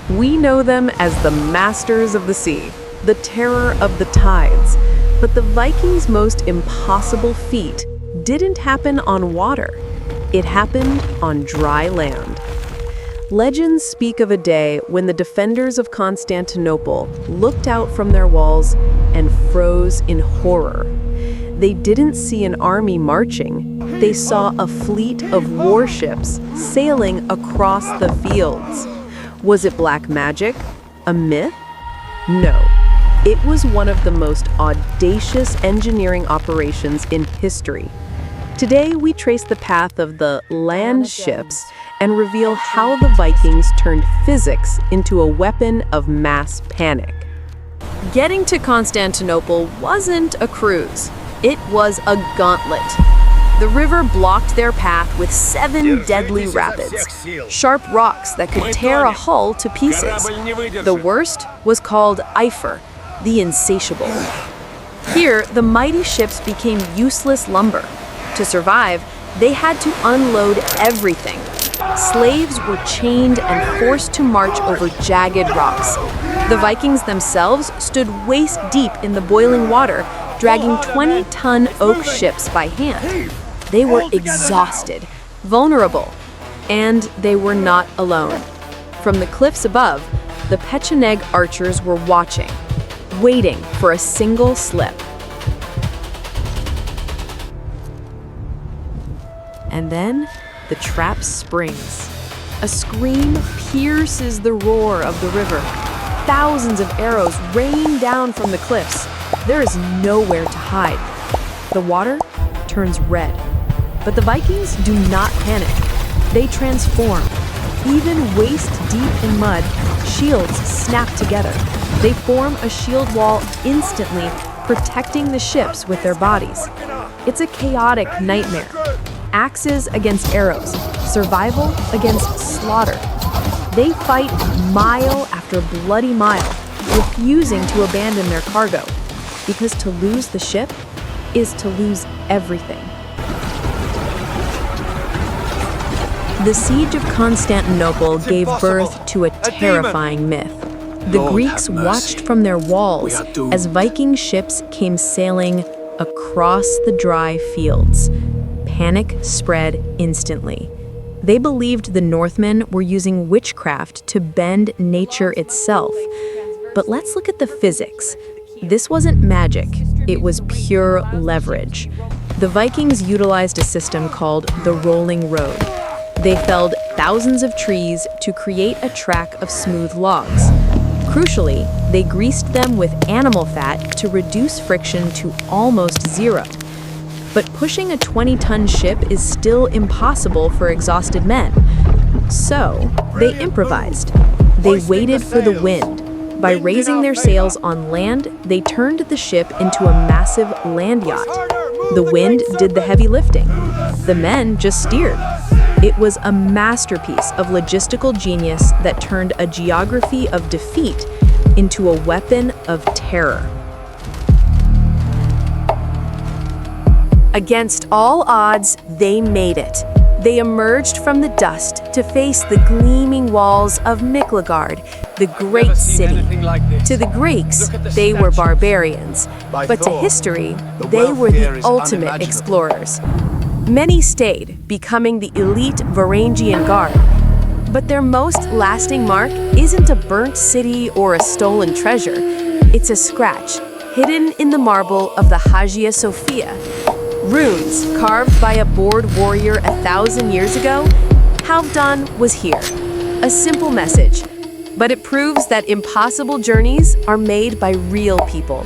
We know them as the masters of the sea, the terror of the tides. But the Vikings' most impossible feat didn't happen on water. It happened on dry land. Legends speak of a day when the defenders of Constantinople looked out from their walls and froze in horror. They didn't see an army marching. They saw a fleet of warships sailing across the fields. Was it black magic? A myth? No. It was one of the most audacious engineering operations in history. Today, we trace the path of the Longships and reveal how the Vikings turned physics into a weapon of mass panic. Getting to Constantinople wasn't a cruise. It was a gauntlet. The river blocked their path with 7 deadly rapids, sharp rocks that could tear a hull to pieces. The worst was called Eifer, the insatiable. Here, the mighty ships became useless lumber. To survive, they had to unload everything. Slaves were chained and forced to march over jagged rocks. The Vikings themselves stood waist deep in the boiling water, dragging 20-ton oak ships by hand. They were exhausted, vulnerable, and they were not alone. From the cliffs above, the Pecheneg archers were watching, waiting for a single slip. And then the trap springs. A scream pierces the roar of the river. Thousands of arrows rain down from the cliffs. There is nowhere to hide. The water turns red. But the Vikings do not panic. They transform. Even waist deep in mud, shields snap together. They form a shield wall instantly, protecting the ships with their bodies. It's a chaotic nightmare. Axes against arrows, survival against slaughter. They fight mile after bloody mile, refusing to abandon their cargo, because to lose the ship is to lose everything. The siege of Constantinople gave birth to a terrifying myth. The Greeks watched from their walls as Viking ships came sailing across the dry fields. Panic spread instantly. They believed the Northmen were using witchcraft to bend nature itself. But let's look at the physics. This wasn't magic, it was pure leverage. The Vikings utilized a system called the rolling road. They felled thousands of trees to create a track of smooth logs. Crucially, they greased them with animal fat to reduce friction to almost zero. But pushing a 20-ton ship is still impossible for exhausted men. So, they improvised. They waited for the wind. By raising their sails on land, they turned the ship into a massive land yacht. The wind did the heavy lifting. The men just steered. It was a masterpiece of logistical genius that turned a geography of defeat into a weapon of terror. Against all odds, they made it. They emerged from the dust to face the gleaming walls of Miklagard, the great city. To the Greeks, they were barbarians, but to history, they were the ultimate explorers. Many stayed, becoming the elite Varangian Guard. But their most lasting mark isn't a burnt city or a stolen treasure. It's a scratch, hidden in the marble of the Hagia Sophia. Runes carved by a bored warrior 1,000 years ago. Halfdan was here. A simple message, but it proves that impossible journeys are made by real people.